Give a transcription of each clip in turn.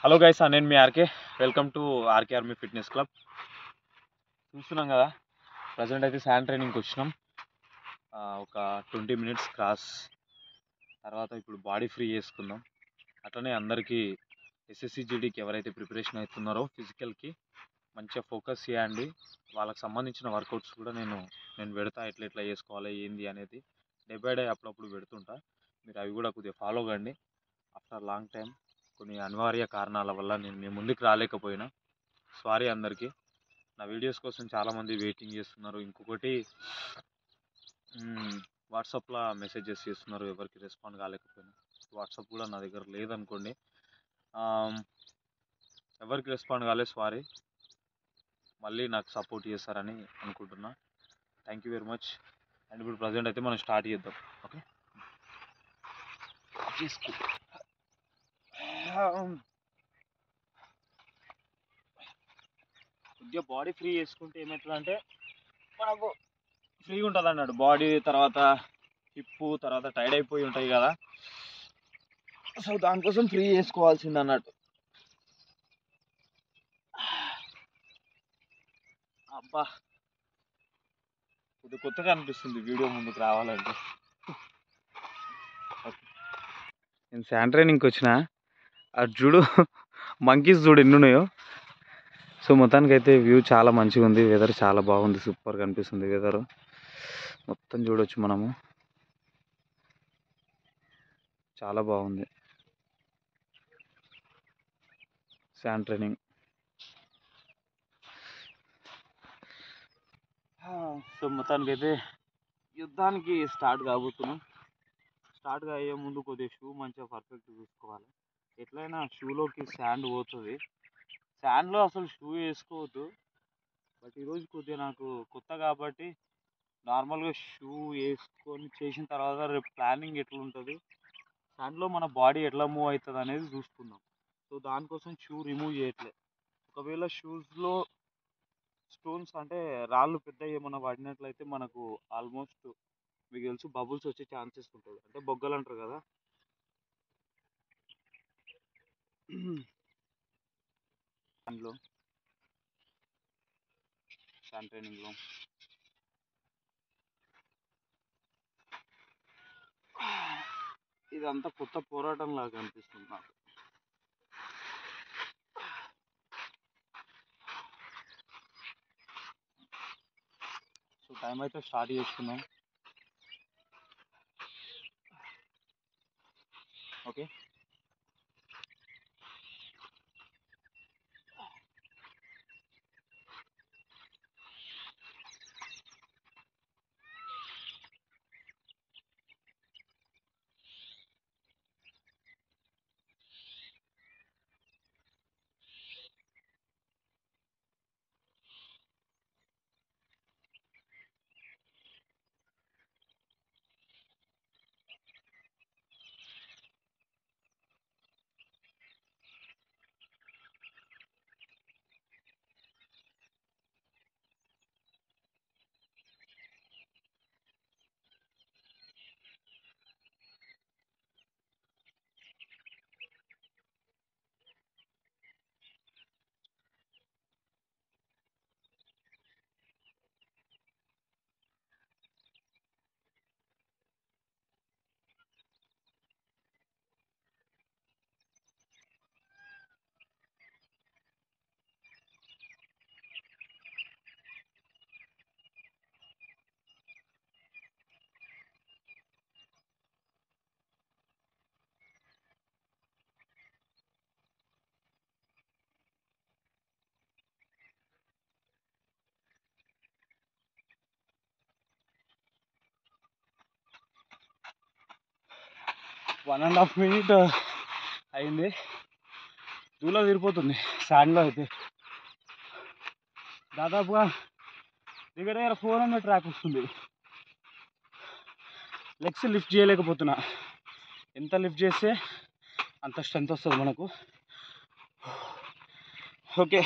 Hello guys, నేను మీ RK. Welcome to RK army fitness club. చూస్తున్నాం కదా, ప్రజెంట్ అయితే శాండ్ ట్రైనింగ్కి వచ్చినాం. ఒక 20 మినిట్స్ క్రాస్ తర్వాత ఇప్పుడు బాడీ ఫ్రీ చేసుకుందాం. అట్లనే అందరికీ ఎస్ఎస్సిజిడికి ఎవరైతే ప్రిపరేషన్ అవుతున్నారో ఫిజికల్కి మంచిగా ఫోకస్ చేయండి. వాళ్ళకి సంబంధించిన వర్కౌట్స్ కూడా నేను పెడతా, ఎట్లా చేసుకోవాలి ఏంది అనేది డే బై డే అప్పుడప్పుడు పెడుతుంటా. మీరు అవి కూడా కొద్దిగా ఫాలో కండి. ఆఫ్టర్ లాంగ్ టైం కొన్ని అనివార్య కారణాల వల్ల నేను మీ ముందుకు రాలేకపోయినా సారీ అందరికీ. నా వీడియోస్ కోసం చాలామంది వెయిటింగ్ చేస్తున్నారు. ఇంకొకటి వాట్సాప్లో మెసేజెస్ చేస్తున్నారు, ఎవరికి రెస్పాండ్ కాలేకపోయినా. వాట్సాప్ కూడా నా దగ్గర లేదనుకోండి. ఎవరికి రెస్పాండ్ కాలేదు, సారీ. మళ్ళీ నాకు సపోర్ట్ చేస్తారని అనుకుంటున్నా. Thank you very much. And ఇప్పుడు ప్రజెంట్ అయితే మనం స్టార్ట్ చేద్దాం. ఓకే, కొద్దిగా బాడీ ఫ్రీ చేసుకుంటే ఏమవుతుందంటే మనకు ఫ్రీగా ఉంటుంది అన్నాడు బాడీ. తర్వాత హిప్పు తర్వాత టైడ్ అయిపోయి ఉంటాయి కదా, సో దానికోసం ఫ్రీ చేసుకోవాల్సింది అన్నట్టు. అబ్బా, కొద్దిగా కొత్తగా అనిపిస్తుంది వీడియో ముందుకు రావాలంటే. నేను శాండ్ ట్రైనింగ్కి వచ్చిన అటు చూడు, మంకీస్ చూడు ఎన్ని ఉన్నాయో. సో మొత్తానికి అయితే వ్యూ చాలా మంచిగా ఉంది, వెదర్ చాలా బాగుంది, సూపర్గా అనిపిస్తుంది వెదర్. మొత్తం చూడొచ్చు మనము, చాలా బాగుంది శాండ్ ట్రైనింగ్. సో మొత్తానికి అయితే యుద్ధానికి స్టార్ట్ కాబోతున్నాం. స్టార్ట్ అయ్యే ముందు కొద్దిగా షూ మంచిగా పర్ఫెక్ట్ చూసుకోవాలి. ఎట్లయినా షూలోకి శాండ్ పోతుంది. శాండ్లో అసలు షూ వేసుకోవద్దు. బట్ ఈరోజు కొద్దిగా నాకు కొత్త కాబట్టి నార్మల్గా షూ వేసుకొని చేసిన తర్వాత రేపు ప్లానింగ్ ఎట్లా ఉంటుంది, శాండ్లో మన బాడీ ఎట్లా మూవ్ అవుతుంది అనేది చూసుకుందాం. సో దానికోసం షూ రిమూవ్ చేయట్లేదు. ఒకవేళ షూస్లో స్టోన్స్ అంటే రాళ్ళు పెద్ద ఏమన్నా పడినట్లయితే మనకు ఆల్మోస్ట్ మీకు తెలుసు బబుల్స్ వచ్చే ఛాన్సెస్ ఉంటుంది, అంటే బొగ్గలు అంటారు కదా. దాంట్లో శాండ్ ట్రైనింగ్లో ఇదంతా కొత్త పోరాటం లాగా అనిపిస్తుంది నాకు. సో టైం అయితే స్టార్ట్ చేసుకున్నాం. Okay, one and half minute అయింది. దూలో తిరిగిపోతుంది శాండ్లో అయితే. దాదాపుగా దగ్గర 400 ట్రాక్ వస్తుంది. లెగ్స్ లిఫ్ట్ చేయలేకపోతున్నా. ఎంత లిఫ్ట్ చేస్తే అంత స్ట్రెంత్ వస్తుంది మనకు. ఓకే,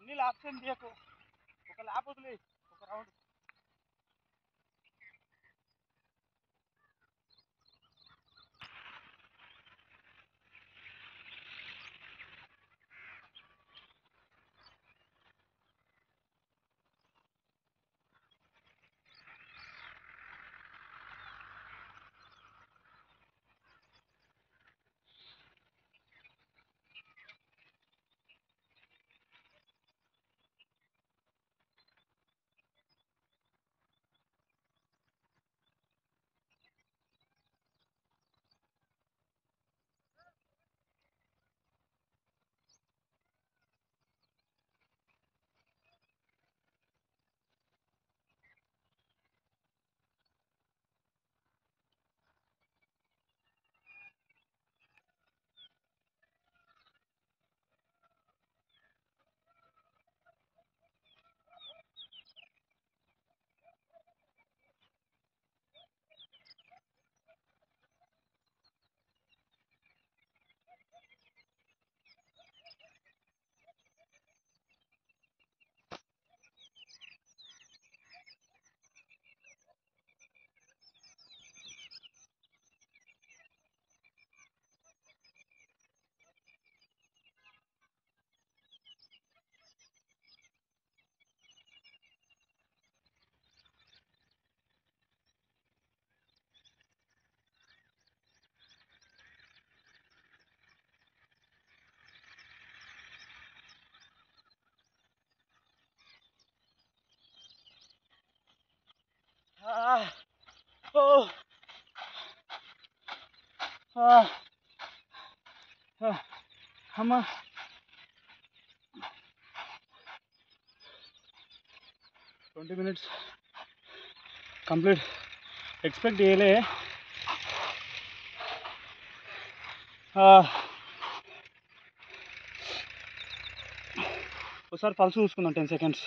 అన్ని లాప్స్ ఏం తీయకు, ఒక లాప్ వదిలే, ఒక రౌండ్. అమ్మా ట్వంటీ మినిట్స్ కంప్లీట్. ఎక్స్పెక్ట్ చేయలే. ఒకసారి పల్స్ చూసుకుందాం 10 seconds.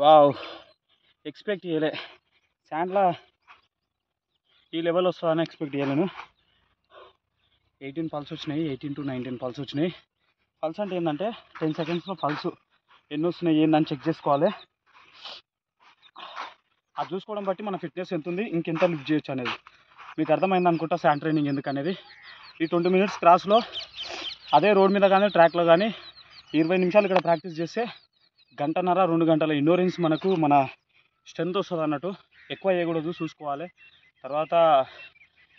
వావ్, ఎక్స్పెక్ట్ చేయలే శాండ్లా ఈ లెవెల్ వస్తుందని ఎక్స్పెక్ట్ చేయలేను. 18 పల్స్ వచ్చినాయి, 18 to 19 పల్స్ వచ్చినాయి. పల్స్ అంటే ఏంటంటే 10 secondsలో పల్స్ ఎన్ని వస్తున్నాయి ఏందని చెక్ చేసుకోవాలి. అది చూసుకోవడం బట్టి మన ఫిట్నెస్ ఎంత ఉంది, ఇంకెంత లిఫ్ట్ చేయొచ్చు అనేది మీకు అర్థమైంది అనుకుంటా. శాండ్ ట్రైనింగ్ ఎందుకు అనేది. ఈ 20 minutes క్రాస్లో అదే రోడ్ మీద కానీ ట్రాక్లో కానీ 20 నిమిషాలు ఇక్కడ ప్రాక్టీస్ చేస్తే 1.5-2 గంటల ఎండ్యూరెన్స్ మనకు మన స్ట్రెంత్ వస్తుంది అన్నట్టు. ఎక్కువ వేయకూడదు, చూసుకోవాలి. తర్వాత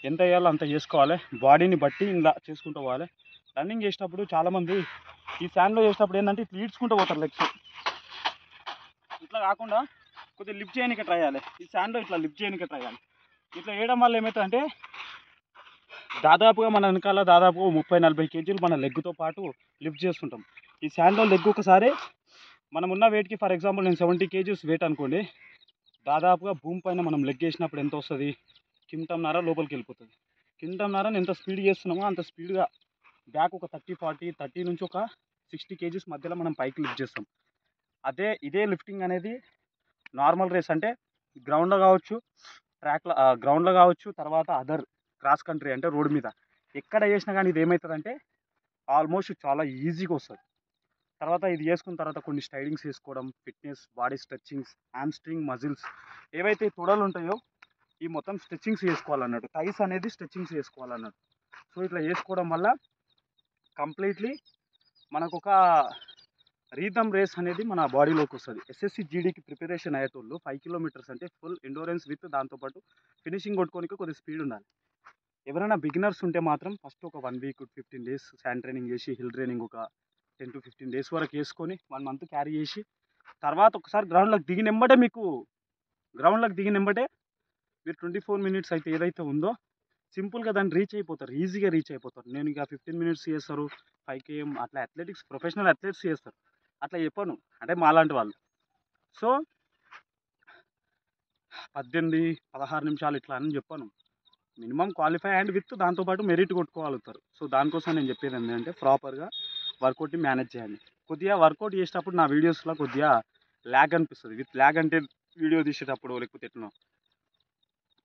ఎంత వేయాలో అంత చేసుకోవాలి, బాడీని బట్టి ఇలా చేసుకుంటూ పోవాలి. రన్నింగ్ చేసేటప్పుడు చాలామంది ఈ శాండ్లో చేసేటప్పుడు ఏంటంటే ఇట్లా ఈడ్చుకుంటూ పోతారు లెగ్స్. ఇట్లా కాకుండా కొద్దిగా లిఫ్ట్ చేయడానికి ట్రై చేయాలి. ఈ శాండ్లో ఇట్లా లిఫ్ట్ చేయడానికి ట్రై చేయాలి. ఇట్లా వేయడం వల్ల ఏమవుతుందంటే దాదాపుగా మన వెనకాల దాదాపు 30-40 kgs మన లెగ్తో పాటు లిఫ్ట్ చేస్తుంటాం. ఈ శాండ్లో లెగ్ ఒకసారి మనం ఉన్న వెయిట్కి, ఫర్ ఎగ్జాంపుల్ నేను 70 kgs వెయిట్ అనుకోండి, దాదాపుగా భూమి పైన మనం లెగ్ వేసినప్పుడు ఎంత వస్తుంది, కింటంన్నర లోపలికి వెళ్ళిపోతుంది. కింటంన్నరని ఎంత స్పీడ్ చేస్తున్నామో అంత స్పీడ్గా బ్యాక్ ఒక 30 నుంచి ఒక 60 kgs మధ్యలో మనం పైకి లిఫ్ట్ చేస్తాం. ఇదే లిఫ్టింగ్ అనేది నార్మల్ రేస్ అంటే గ్రౌండ్లో కావచ్చు, ట్రాక్లో గ్రౌండ్లో కావచ్చు, తర్వాత అదర్ క్రాస్ కంట్రీ అంటే రోడ్ మీద ఎక్కడ చేసినా కానీ ఇది ఏమవుతుందంటే ఆల్మోస్ట్ చాలా ఈజీగా వస్తుంది. తర్వాత ఇది చేసుకున్న తర్వాత కొన్ని స్టైలింగ్స్ వేసుకోవడం, fitness, body stretchings, hamstring muscles ఏవైతే తొడలు ఉంటాయో ఈ మొత్తం స్ట్రెచ్చింగ్స్ చేసుకోవాలన్నట్టు. థైస్ అనేది స్ట్రెచ్చింగ్స్ చేసుకోవాలన్నట్టు. సో ఇట్లా చేసుకోవడం వల్ల కంప్లీట్లీ మనకు ఒక రీథమ్ రేస్ అనేది మన బాడీలోకి వస్తుంది. SSC GDకి ప్రిపరేషన్ అయ్యేటోళ్ళు 5 kilometers అంటే ఫుల్ ఎండోరెన్స్ విత్ దాంతోపాటు ఫినిషింగ్ కొట్టుకోనికి కొద్దిగా స్పీడ్ ఉండాలి. ఎవరైనా బిగినర్స్ ఉంటే మాత్రం ఫస్ట్ ఒక 1 week 15 days శాండ్ ట్రైనింగ్ చేసి, హిల్ ట్రైనింగ్ ఒక 10 to 15 days వరకు వేసుకొని 1 month క్యారీ చేసి, తర్వాత ఒకసారి గ్రౌండ్లోకి దిగినెంబటే మీరు 24 minutes అయితే ఏదైతే ఉందో సింపుల్గా దాన్ని రీచ్ అయిపోతారు, ఈజీగా రీచ్ అయిపోతారు. నేను ఇక 15 minutes చేస్తారు, 5 km అట్లా అథ్లెటిక్స్ ప్రొఫెషనల్ అథ్లెట్స్ చేస్తారు. అట్లా చెప్పను, అంటే మాలాంటి వాళ్ళు. సో 18-16 నిమిషాలు ఇట్లా అని చెప్పాను. మినిమం క్వాలిఫై అండ్ విత్ దాంతోపాటు మెరిట్ కొట్టుకోగలుగుతారు. సో దానికోసం నేను చెప్పేది ఏంటంటే ప్రాపర్గా వర్కౌట్ని మేనేజ్ చేయండి. కొద్దిగా వర్కౌట్ చేసేటప్పుడు నా వీడియోస్లో కొద్దిగా ల్యాగ్ అనిపిస్తుంది. విత్ ల్యాగ్ అంటే వీడియో తీసేటప్పుడు లేకపోతే ఎట్లనో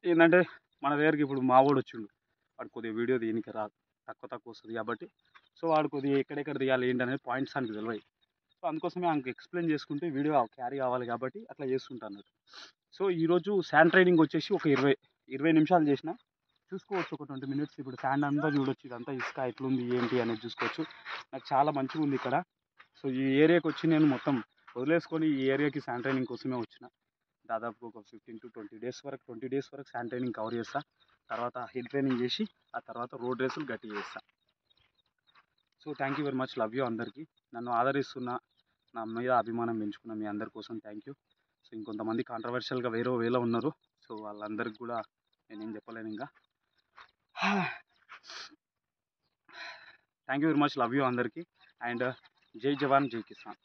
ఏంటంటే మన దగ్గరికి ఇప్పుడు మావోడు వచ్చిండు, వాడు కొద్దిగా వీడియో తీయనికి రాదు, తక్కువ వస్తుంది కాబట్టి సో వాడు కొద్దిగా ఎక్కడెక్కడ తీయాలి ఏంటి అనేది పాయింట్స్ ఆయనకు తెలియదు. సో అందుకోసమే ఆయనకు ఎక్స్ప్లెయిన్ చేసుకుంటే వీడియో క్యారీ కావాలి కాబట్టి అట్లా చేస్తుంటాను. సో ఈరోజు శాండ్ ట్రైనింగ్ వచ్చేసి ఒక 20 నిమిషాలు చేసిన. చూసుకోవచ్చు ఒక 20 మినిట్స్. ఇప్పుడు శాండ్ అంతా చూడొచ్చు, ఇదంతా ఇసుక ఎట్లుంది ఏంటి అనేది చూసుకోవచ్చు. నాకు చాలా మంచిగా ఉంది ఇక్కడ. సో ఈ ఏరియాకి వచ్చి నేను మొత్తం వదిలేసుకొని ఈ ఏరియాకి శాండ్ ట్రైనింగ్ కోసమే వచ్చిన. దాదాపు ఒక 15 to 20 డేస్ వరకు 20 డేస్ వరకు శాండ్ ట్రైనింగ్ కవర్ చేస్తా. తర్వాత హిల్ ట్రైనింగ్ చేసి ఆ తర్వాత రోడ్ రేసులు గట్టి చేస్తా. So thank you very much. Love you అందరికీ. నన్ను ఆదరిస్తున్న, నా మీద అభిమానం పెంచుకున్న మీ అందరి కోసం థ్యాంక్ యూ. సో ఇంకొంతమంది కాంట్రవర్షియల్గా వేరే వేలో ఉన్నారు. సో వాళ్ళందరికీ కూడా నేనేం చెప్పలేను ఇంకా. Thank you very much. Love you అందరికీ. అండ్ జై జవాన్ జై కిసాన్.